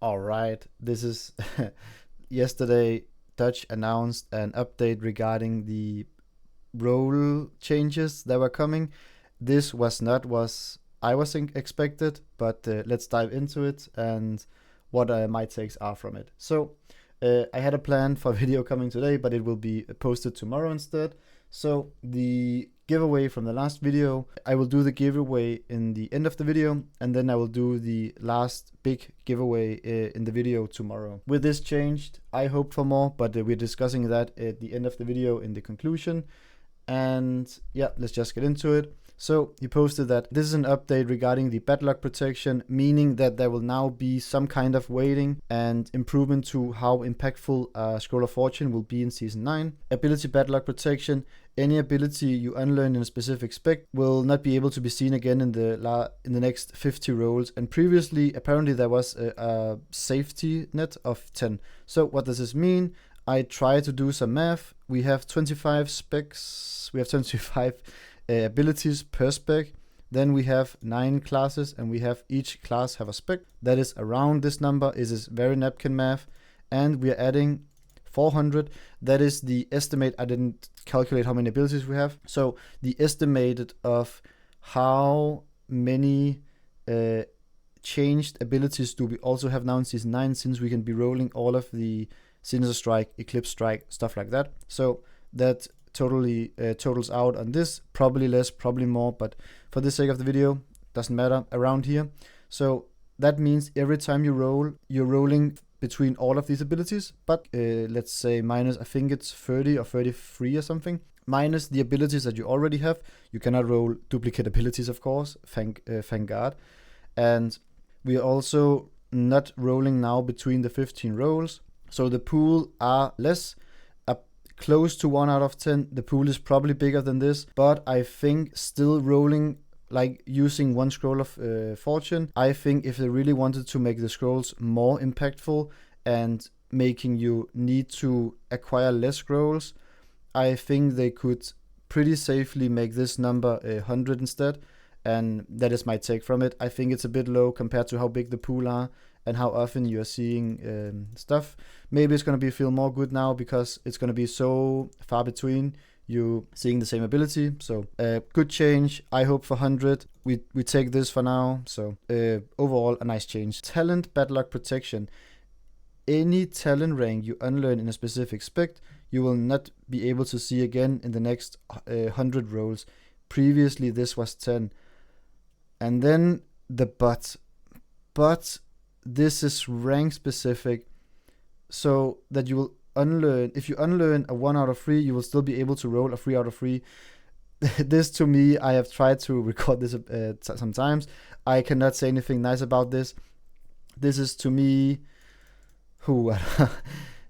All right, this is yesterday. Duch announced an update regarding the role changes that were coming. This was not was I was expected, but let's dive into it and what my takes are from it. So I had a plan for a video coming today, but it will be posted tomorrow instead. So the giveaway from the last video, I will do the giveaway in the end of the video, and then I will do the last big giveaway in the video tomorrow. With this changed, I hoped for more, but we're discussing that at the end of the video in the conclusion. And yeah, let's just get into it. So he posted that this is an update regarding the bad luck protection, meaning that there will now be some kind of weighting and improvement to how impactful Scroll of Fortune will be in Season 9. Ability bad luck protection. Any ability you unlearn in a specific spec will not be able to be seen again in the next 50 rolls. And previously, apparently there was a safety net of 10. So what does this mean? I try to do some math. We have 25 specs. We have 25 abilities per spec. Then we have 9 classes, and we have each class have a spec. That is around this number. It is very napkin math. And we are adding 400. That is the estimate. I didn't calculate how many abilities we have. So the estimated of how many changed abilities do we also have now in Season 9, since we can be rolling all of the Sinister Strike, Eclipse Strike, stuff like that. So that totally totals out on this. Probably less, probably more, but for the sake of the video, doesn't matter, around here. So that means every time you roll, you're rolling between all of these abilities, but let's say minus, I think it's 30 or 33 or something, minus the abilities that you already have. You cannot roll duplicate abilities, of course, thank God. And we are also not rolling now between the 15 rolls. So the pool are less, close to 1 out of 10. The pool is probably bigger than this, but I think still rolling, like using one Scroll of Fortune. I think if they really wanted to make the scrolls more impactful and making you need to acquire less scrolls, I think they could pretty safely make this number 100 instead. And that is my take from it. I think it's a bit low compared to how big the pool are and how often you're seeing stuff. Maybe it's going to feel more good now because it's going to be so far between you seeing the same ability. So good change. I hope for 100. We take this for now. So overall, a nice change. Talent bad luck protection. Any talent rank you unlearn in a specific spec, you will not be able to see again in the next 100 rolls. Previously, this was 10. And then the but this is rank specific, so that you will unlearn. If you unlearn a 1 out of 3, you will still be able to roll a 3 out of 3. This, to me, I have tried to record this sometimes. I cannot say anything nice about this. This is, to me,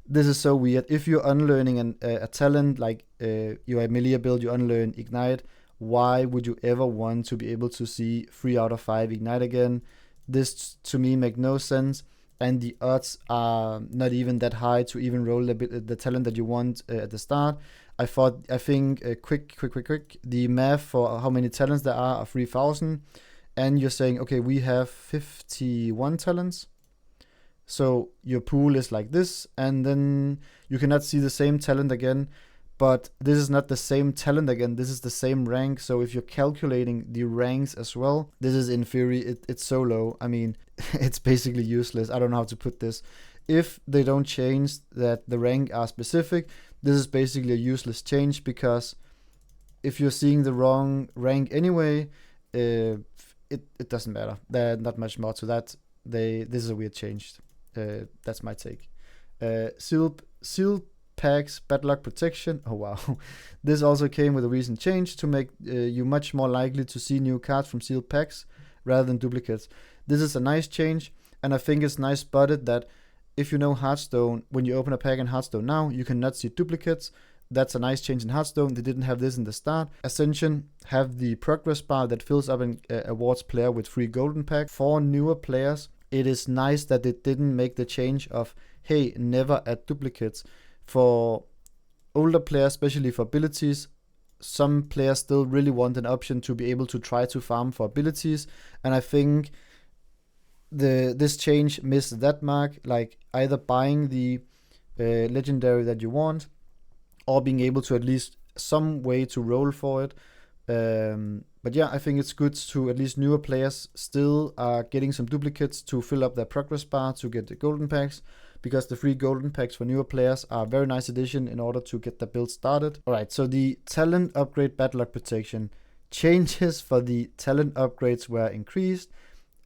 this is so weird. If you're unlearning a talent, like you are melee build, you unlearn Ignite, why would you ever want to be able to see 3 out of 5 Ignite again? This, to me, make no sense. And the odds are not even that high to even roll the talent that you want at the start. I think quick. The math for how many talents there are 3,000. And you're saying, okay, we have 51 talents. So your pool is like this. And then you cannot see the same talent again. But this is not the same talent again. This is the same rank. So if you're calculating the ranks as well, this is in theory, it's so low. I mean, it's basically useless. I don't know how to put this. If they don't change that the rank are specific, this is basically a useless change, because if you're seeing the wrong rank anyway, it doesn't matter. There's not much more to that. This is a weird change. That's my take. Sealed packs bad luck protection. Oh wow. This also came with a recent change to make you much more likely to see new cards from sealed packs rather than duplicates. This is a nice change, and I think it's nice spotted that if you know Hearthstone, when you open a pack in Hearthstone now, you cannot see duplicates. That's a nice change in Hearthstone. They didn't have this in the start. Ascension have the progress bar that fills up and awards player with free golden pack. For newer players, it is nice that they didn't make the change of, hey, never add duplicates. For older players, especially for abilities, some players still really want an option to be able to try to farm for abilities, and I think this change missed that mark, like either buying the legendary that you want, or being able to at least some way to roll for it. But yeah, I think it's good to at least newer players still are getting some duplicates to fill up their progress bar to get the golden packs, because the free golden packs for newer players are a very nice addition in order to get the build started. Alright, so the talent upgrade bad luck protection. Changes for the talent upgrades were increased.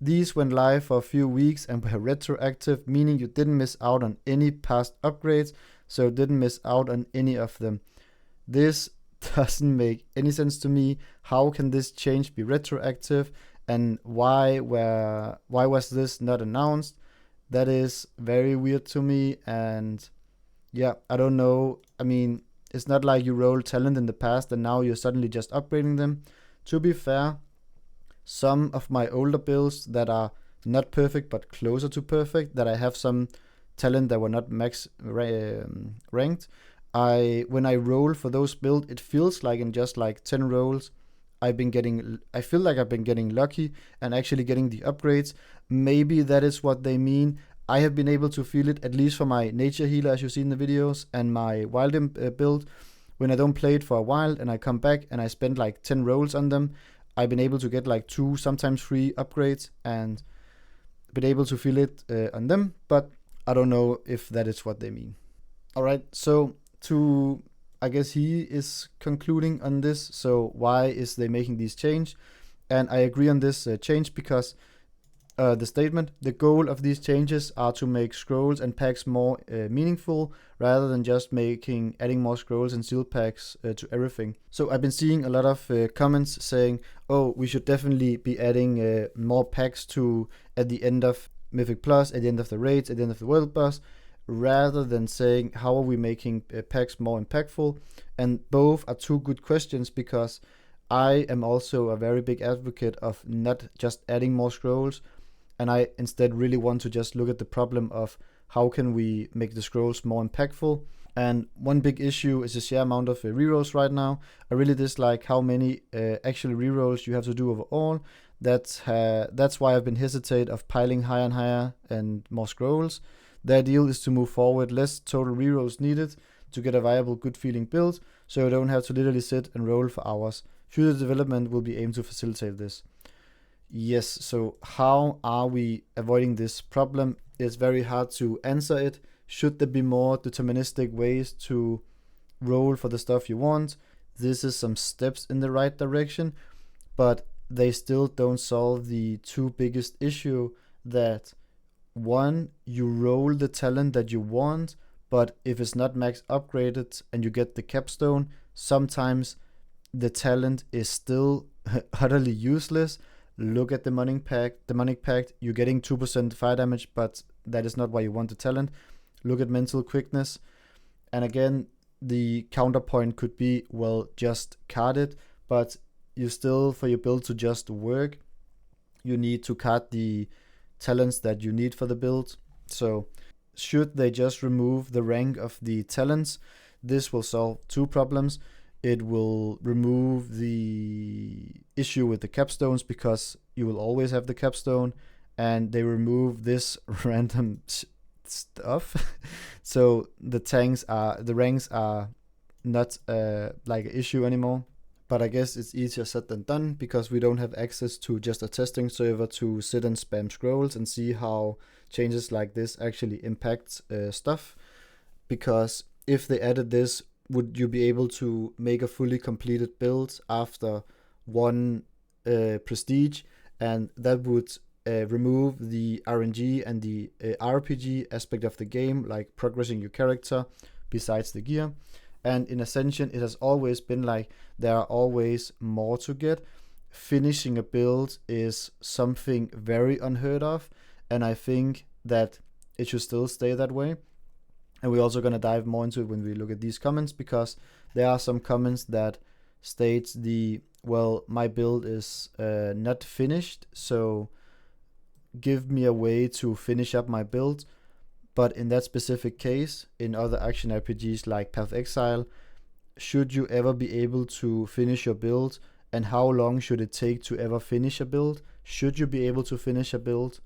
These went live for a few weeks and were retroactive, meaning you didn't miss out on any past upgrades, so didn't miss out on any of them. This doesn't make any sense to me. How can this change be retroactive, and why was this not announced? That is very weird to me, and yeah, I don't know. I mean, it's not like you rolled talent in the past and now you're suddenly just upgrading them. To be fair, some of my older builds that are not perfect but closer to perfect, that I have some talent that were not max ranked, when I roll for those builds, it feels like in just like 10 rolls I feel like I've been getting lucky and actually getting the upgrades. Maybe that is what they mean. I have been able to feel it, at least for my nature healer, as you see in the videos, and my wild imp build. When I don't play it for a while and I come back and I spend like 10 rolls on them, I've been able to get like 2, sometimes 3 upgrades, and been able to feel it on them, but I don't know if that is what they mean. Alright, so I guess he is concluding on this. So why is they making these change? And I agree on this change because the statement, the goal of these changes are to make scrolls and packs more meaningful, rather than just adding more scrolls and seal packs to everything. So I've been seeing a lot of comments saying, oh, we should definitely be adding more packs at the end of Mythic Plus, at the end of the raids, at the end of the World Boss, rather than saying how are we making packs more impactful. And both are two good questions, because I am also a very big advocate of not just adding more scrolls, and I instead really want to just look at the problem of how can we make the scrolls more impactful. And one big issue is the sheer amount of rerolls right now. I really dislike how many actual rerolls you have to do overall. That's why I've been hesitant of piling higher and higher and more scrolls. The ideal is to move forward, less total rerolls needed to get a viable, good feeling build, so you don't have to literally sit and roll for hours. Future development will be aimed to facilitate this. Yes, so how are we avoiding this problem? It's very hard to answer it. Should there be more deterministic ways to roll for the stuff you want? This is some steps in the right direction, but they still don't solve the two biggest issue, that one, you roll the talent that you want, but if it's not max upgraded and you get the capstone, sometimes the talent is still utterly useless. Look at the demonic pact. You're getting 2% fire damage, but that is not why you want the talent. Look at mental quickness, and again, the counterpoint could be, well, just card it, but you still, for your build to just work, you need to card the talents that you need for the build. So should they just remove the rank of the talents? This will solve two problems. It will remove the issue with the capstones, because you will always have the capstone, and they remove this random stuff. So the ranks are not like an issue anymore. But I guess it's easier said than done, because we don't have access to just a testing server to sit and spam scrolls and see how changes like this actually impact stuff. Because if they added this, would you be able to make a fully completed build after one prestige? And that would remove the RNG and the RPG aspect of the game, like progressing your character besides the gear. And in Ascension, it has always been like there are always more to get. Finishing a build is something very unheard of, and I think that it should still stay that way. And we're also going to dive more into it when we look at these comments, because there are some comments that states well, my build is not finished, so give me a way to finish up my build. But in that specific case, in other action RPGs like Path of Exile, should you ever be able to finish your build? And how long should it take to ever finish a build? Should you be able to finish a build?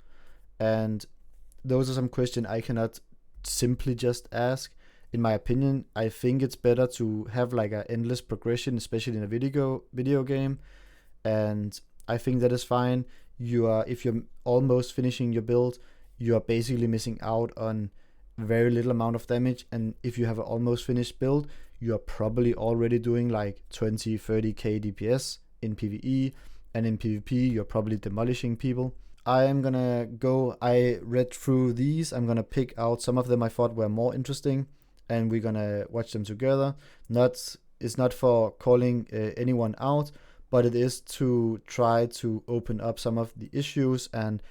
And those are some questions I cannot simply just ask. In my opinion, I think it's better to have like an endless progression, especially in a video game. And I think that is fine. If you're almost finishing your build, you are basically missing out on very little amount of damage. And if you have an almost finished build, you are probably already doing like 20, 30k DPS in PvE, and in PvP, you're probably demolishing people. I read through these. I'm gonna pick out some of them I thought were more interesting, and we're gonna watch them together. It's not for calling anyone out, but it is to try to open up some of the issues and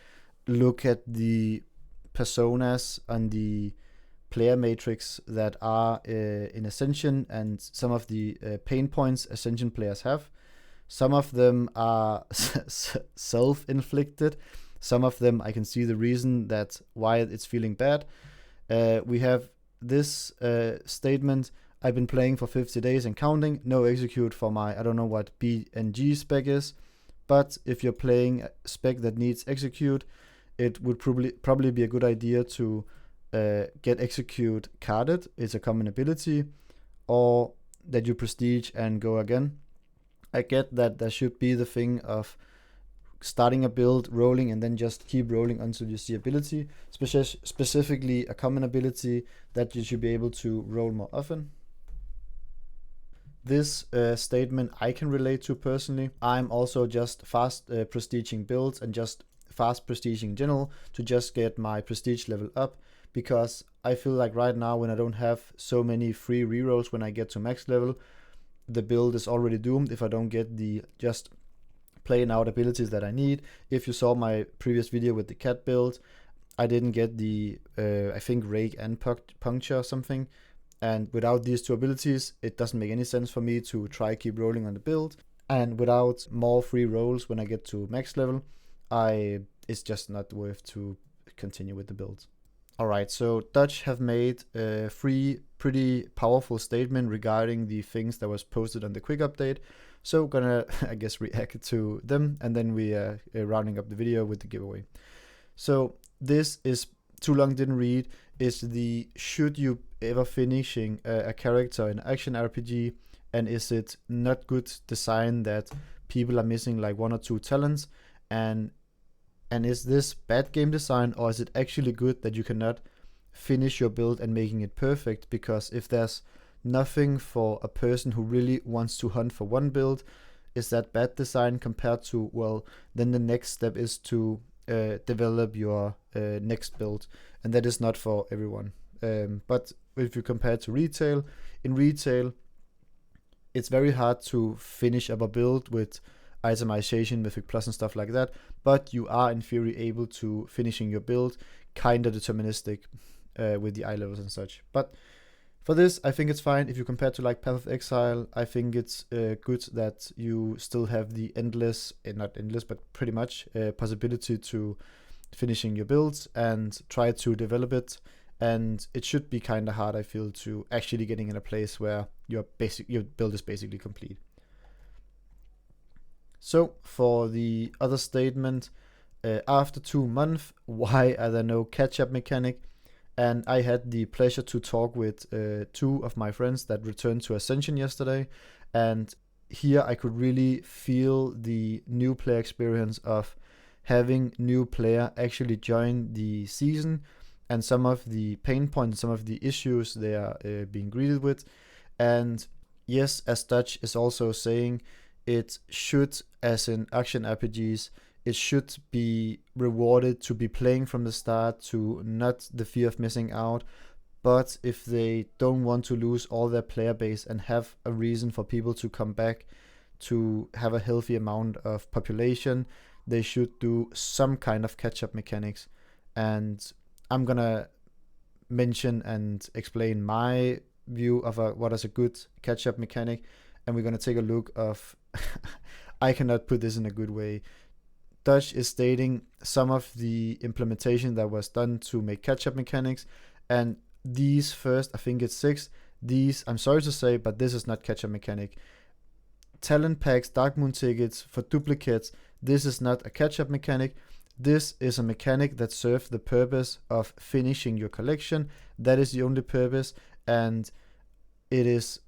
look at the personas and the player matrix that are in Ascension, and some of the pain points Ascension players have. Some of them are self-inflicted. Some of them I can see the reason that why it's feeling bad. We have this statement: I've been playing for 50 days and counting, no execute for my, I don't know what B and G spec is, but if you're playing a spec that needs execute, it would probably be a good idea to get execute carded. It's a common ability, or that you prestige and go again. I get that there should be the thing of starting a build, rolling, and then just keep rolling until you see ability, specifically a common ability that you should be able to roll more often. This statement I can relate to personally. I'm also just fast prestiging builds and just fast prestiging in general to just get my prestige level up, because I feel like right now when I don't have so many free rerolls when I get to max level, the build is already doomed if I don't get the just playing out abilities that I need. If you saw my previous video with the cat build, I didn't get the I think rake and puncture or something, and without these two abilities it doesn't make any sense for me to try keep rolling on the build. And without more free rolls when I get to max level, it's just not worth to continue with the build. Alright, so Duch have made 3 pretty powerful statements regarding the things that was posted on the quick update. So gonna, I guess, react to them, and then we are rounding up the video with the giveaway. So this is too long, didn't read. Is the should you ever finishing a character in action RPG, and is it not good design that people are missing like 1 or 2 talents, and is this bad game design, or is it actually good that you cannot finish your build and making it perfect? Because if there's nothing for a person who really wants to hunt for one build, is that bad design compared to, well, then the next step is to develop your next build, and that is not for everyone. But if you compare it to retail, in retail it's very hard to finish up a build with itemization, mythic plus and stuff like that, but you are in theory able to finishing your build kinda deterministic with the eye levels and such. But for this, I think it's fine. If you compare to like Path of Exile, I think it's good that you still have the endless, not endless, but pretty much possibility to finishing your builds and try to develop it. And it should be kind of hard, I feel, to actually getting in a place where your build is basically complete. So for the other statement, after 2 months, why are there no catch-up mechanic? And I had the pleasure to talk with 2 of my friends that returned to Ascension yesterday, and here I could really feel the new player experience of having new player actually join the season, and some of the pain points, some of the issues they are being greeted with. And yes, as Duch is also saying, it should, as in action RPGs, it should be rewarded to be playing from the start, to not the fear of missing out. But if they don't want to lose all their player base and have a reason for people to come back to have a healthy amount of population, they should do some kind of catch-up mechanics. And I'm gonna mention and explain my view of what is a good catch-up mechanic, and we're gonna take a look of I cannot put this in a good way. Duch is stating some of the implementation that was done to make catch-up mechanics, and these first, I think it's 6, these, I'm sorry to say, but this is not catch-up mechanic. Talent packs, Dark Moon tickets for duplicates, this is not a catch-up mechanic. This is a mechanic that serves the purpose of finishing your collection. That is the only purpose, and it is,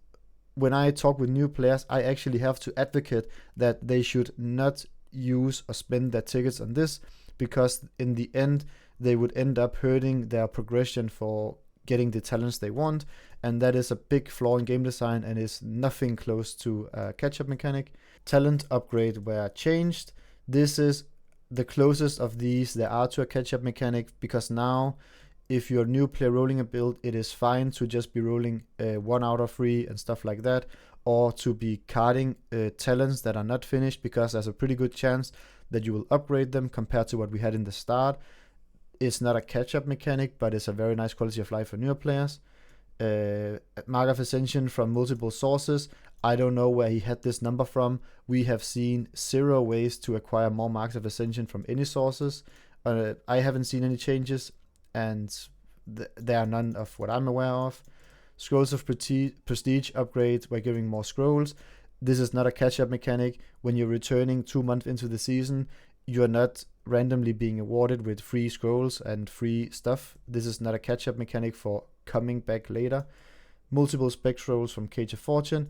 when I talk with new players, I actually have to advocate that they should not use or spend their tickets on this, because in the end they would end up hurting their progression for getting the talents they want, and that is a big flaw in game design and is nothing close to a catch-up mechanic. Talent upgrade were changed. This is the closest of these there are to a catch-up mechanic, because now if you're a new player rolling a build, it is fine to just be rolling 1 out of 3 and stuff like that, or to be carding talents that are not finished, because there's a pretty good chance that you will upgrade them compared to what we had in the start. It's not a catch-up mechanic, but it's a very nice quality of life for newer players. Mark of Ascension from multiple sources. I don't know where he had this number from. We have seen 0 ways to acquire more Marks of Ascension from any sources. I haven't seen any changes, and there are none of what I'm aware of. Scrolls of Prestige upgrade by giving more scrolls. This is not a catch-up mechanic. When you're returning 2 months into the season, you're not randomly being awarded with free scrolls and free stuff. This is not a catch-up mechanic for coming back later. Multiple spec scrolls from Cage of Fortune.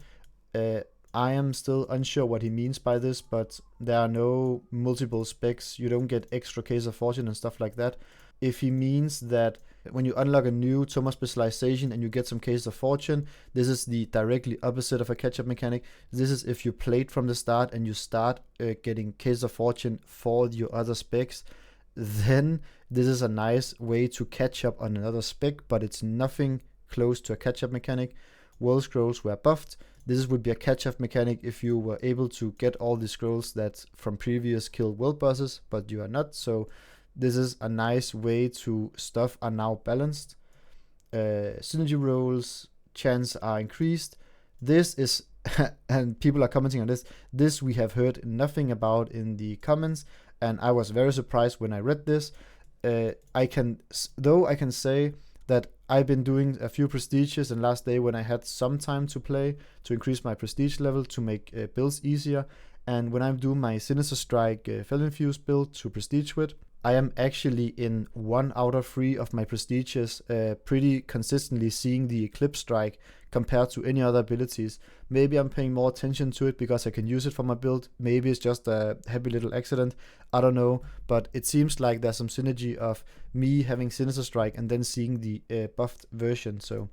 I am still unsure what he means by this, but there are no multiple specs. You don't get extra Cage of Fortune and stuff like that. If he means that when you unlock a new Tome of Specialization and you get some Case of Fortune, this is the directly opposite of a catch-up mechanic. This is if you played from the start and you start getting Case of Fortune for your other specs, then this is a nice way to catch up on another spec, but it's nothing close to a catch-up mechanic. World Scrolls were buffed. This would be a catch-up mechanic if you were able to get all the scrolls that from previous killed world bosses, but you are not, so this is a nice way to stuff are now balanced. Synergy rolls, chance are increased. This is, and people are commenting on this, this we have heard nothing about in the comments, and I was very surprised when I read this. I can say that I've been doing a few prestiges, and last day when I had some time to play to increase my prestige level to make builds easier, and when I'm doing my Sinister Strike Fell-Infused build to prestige with, I am actually in 1 out of 3 of my prestiges pretty consistently seeing the Eclipse Strike compared to any other abilities. Maybe I'm paying more attention to it because I can use it for my build. Maybe it's just a happy little accident. I don't know, but it seems like there's some synergy of me having Sinister Strike and then seeing the buffed version. So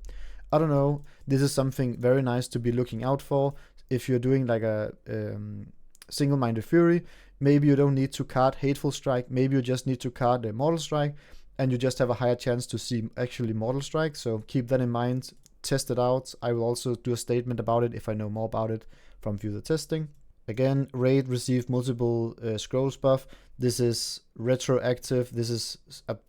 I don't know. This is something very nice to be looking out for. If you're doing like a Single-Minded Fury, maybe you don't need to card Hateful Strike, maybe you just need to card the Mortal Strike, and you just have a higher chance to see actually Mortal Strike, so keep that in mind, test it out. I will also do a statement about it if I know more about it from View the Testing. Again, Raid received multiple scrolls buff. This is retroactive, this is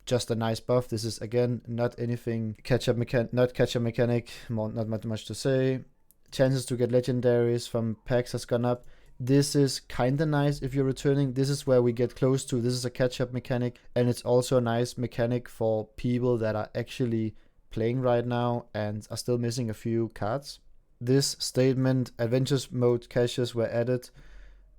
just a nice buff. This is again not anything catch-up mechanic, not much to say. Chances to get legendaries from packs has gone up. This is kind of nice if you're returning. This is where we get close to, this is a catch-up mechanic, and it's also a nice mechanic for people that are actually playing right now and are still missing a few cards. This statement, Adventures mode caches were added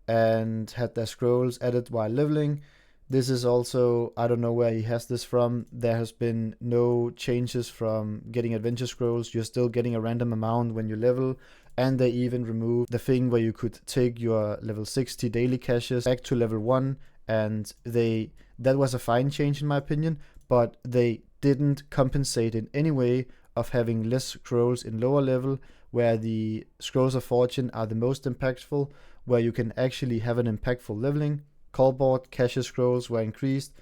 and had their scrolls added while leveling. This is also, I don't know where he has this from. There has been no changes from getting adventure scrolls. You're still getting a random amount when you level. And they even removed the thing where you could take your level 60 daily caches back to level 1. And that was a fine change in my opinion, but they didn't compensate in any way of having less scrolls in lower level, where the Scrolls of Fortune are the most impactful, where you can actually have an impactful leveling. Callboard cache scrolls were increased,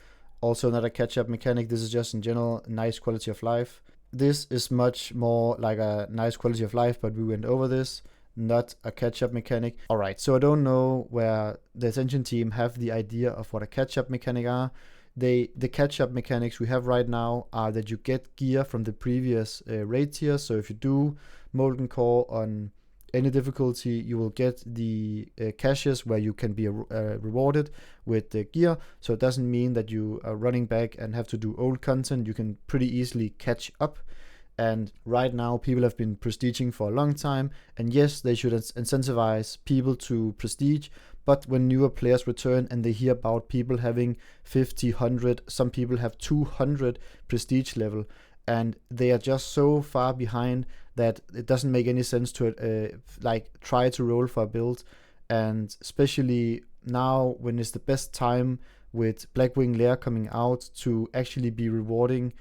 also not a catch-up mechanic. This is just in general nice quality of life. This is much more like a nice quality of life, but we went over this, not a catch-up mechanic. Alright, so I don't know where the Ascension team have the idea of what a catch-up mechanic are. The catch-up mechanics we have right now are that you get gear from the previous raid tier. So if you do Molten Core on any difficulty, you will get the caches where you can be rewarded with the gear. So it doesn't mean that you are running back and have to do old content. You can pretty easily catch up. And right now, people have been prestiging for a long time. And yes, they should incentivize people to prestige. But when newer players return and they hear about people having 50, 100, some people have 200 prestige level, and they are just so far behind that it doesn't make any sense to try to roll for a build. And especially now, when it's the best time with Blackwing Lair coming out, to actually be rewarding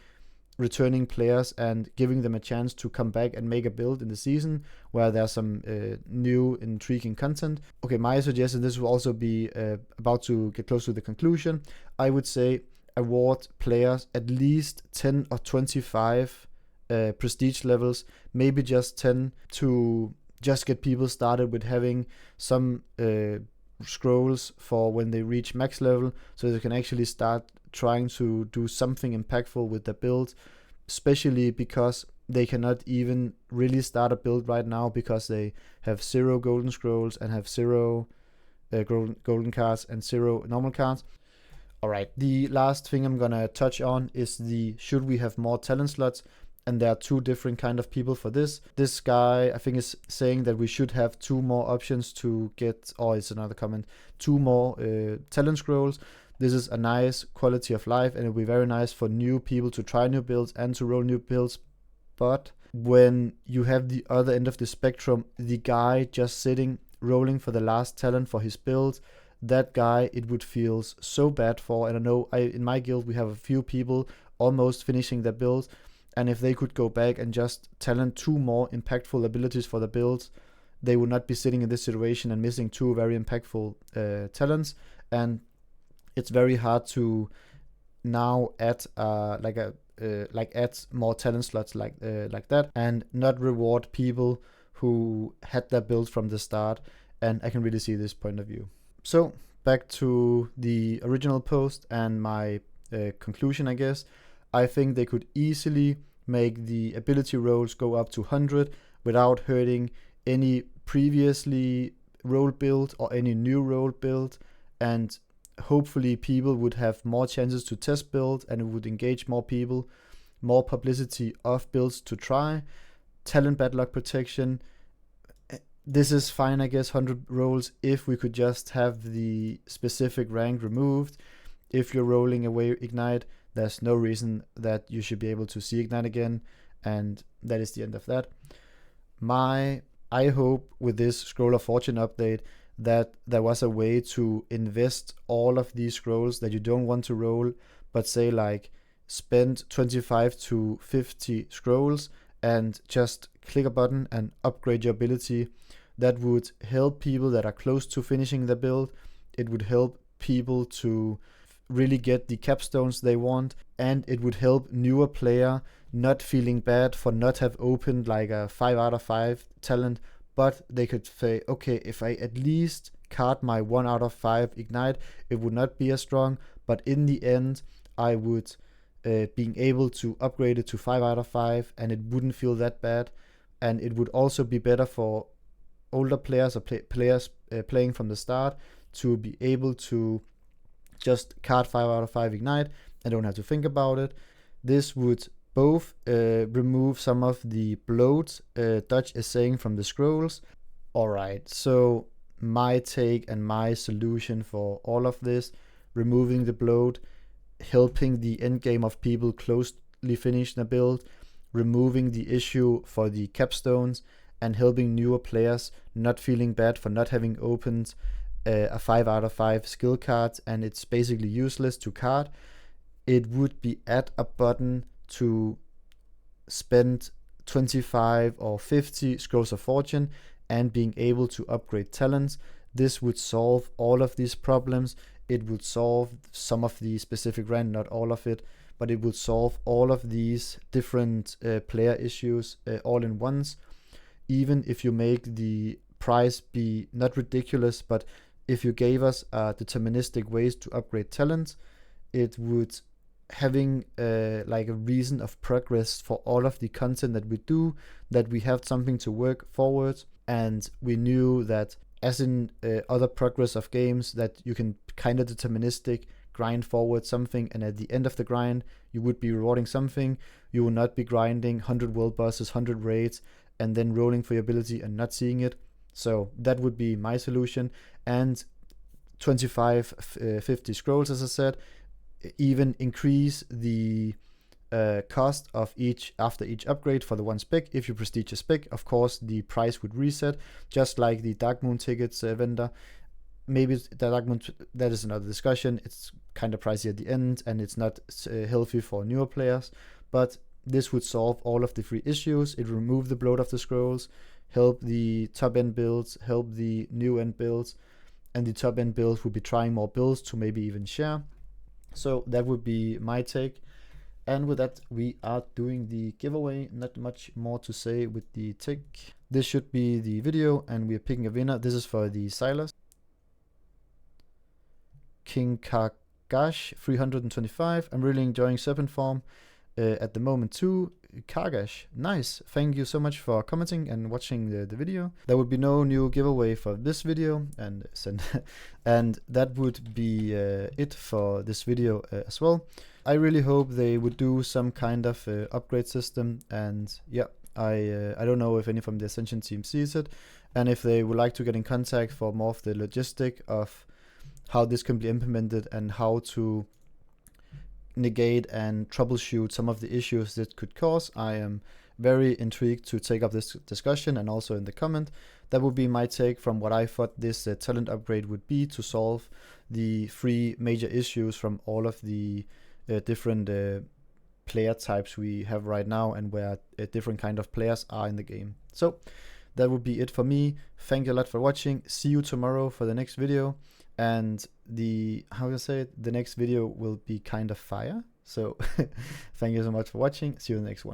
returning players and giving them a chance to come back and make a build in the season where there's some new intriguing content. Okay, my suggestion, this will also be about to get close to the conclusion. I would say award players at least 10 or 25 prestige levels, maybe just 10, to just get people started with having some scrolls for when they reach max level, so they can actually start trying to do something impactful with their build, especially because they cannot even really start a build right now because they have 0 golden scrolls and have 0 golden cards and 0 normal cards. Alright, the last thing I'm gonna touch on is the should we have more talent slots, and there are 2 different kind of people for this. This guy, I think, is saying that we should have 2 more options to get, or it's another comment, 2 more talent scrolls. This is a nice quality of life, and it'll be very nice for new people to try new builds and to roll new builds. But when you have the other end of the spectrum, the guy just sitting, rolling for the last talent for his build, that guy, it would feel so bad for. And I know in my guild, we have a few people almost finishing their build, and if they could go back and just talent 2 more impactful abilities for the builds, they would not be sitting in this situation and missing 2 very impactful talents. And it's very hard to now add add more talent slots like that, and not reward people who had their build from the start. And I can really see this point of view. So back to the original post and my conclusion, I guess. I think they could easily make the ability rolls go up to 100 without hurting any previously rolled build or any new rolled build, and hopefully people would have more chances to test build, and it would engage more people, more publicity of builds to try. Talent bad luck protection, this is fine, I guess, 100 rolls if we could just have the specific rank removed. If you're rolling away Ignite, there's no reason that you should be able to see Ignite again, and that is the end of that. I hope with this Scroll of Fortune update that there was a way to invest all of these scrolls that you don't want to roll, but say like spend 25 to 50 scrolls and just click a button and upgrade your ability. That would help people that are close to finishing the build. It would help people to really get the capstones they want, and it would help newer player not feeling bad for not have opened like a 5 out of 5 talent, but they could say, okay, if I at least card my 1 out of 5 Ignite, it would not be as strong, but in the end I would being able to upgrade it to 5 out of 5, and it wouldn't feel that bad. And it would also be better for older players or players playing from the start to be able to just card 5 out of 5 Ignite and don't have to think about it. This would both remove some of the bloat Duch is saying from the scrolls. Alright, so my take and my solution for all of this: removing the bloat, helping the end game of people closely finish the build, removing the issue for the capstones, and helping newer players not feeling bad for not having opened a 5 out of 5 skill card and it's basically useless to card. It would be add a button to spend 25 or 50 Scrolls of Fortune and being able to upgrade talents. This would solve all of these problems. It would solve some of the specific rand, not all of it, but it would solve all of these different player issues all in once. Even if you make the price be not ridiculous, but if you gave us deterministic ways to upgrade talents, it would having like a reason of progress for all of the content that we do, that we have something to work forward. And we knew that, as in other progress of games, that you can kind of deterministic grind forward something, and at the end of the grind you would be rewarding something. You will not be grinding 100 world bosses, 100 raids, and then rolling for your ability and not seeing it. So that would be my solution. And 50 scrolls, as I said, even increase the cost of after each upgrade for the one spec. If you prestige a spec, of course the price would reset, just like the Dark Moon tickets vendor. Maybe the Dark Moon, that is another discussion. It's kind of pricey at the end, and it's not healthy for newer players. But this would solve all of the free issues. It would remove the bloat of the scrolls, help the top end builds, help the new end builds, and the top end builds would be trying more builds to maybe even share. So that would be my take. And with that, we are doing the giveaway. Not much more to say with the tick. This should be the video, and we are picking a winner. This is for the Silas. King Kargash 325. I'm really enjoying Serpent Form at the moment too. Kargash, nice. Thank you so much for commenting and watching the video. There would be no new giveaway for this video, and and that would be it for this video as well. I really hope they would do some kind of upgrade system, and yeah, I don't know if any from the Ascension team sees it, and if they would like to get in contact for more of the logistic of how this can be implemented and how to negate and troubleshoot some of the issues that could cause. I am very intrigued to take up this discussion, and also in the comment. That would be my take from what I thought this talent upgrade would be to solve the 3 major issues from all of the different player types we have right now, and where different kind of players are in the game. So that would be it for me. Thank you a lot for watching. See you tomorrow for the next video. And the next video will be kind of fire. So thank you so much for watching. See you in the next one.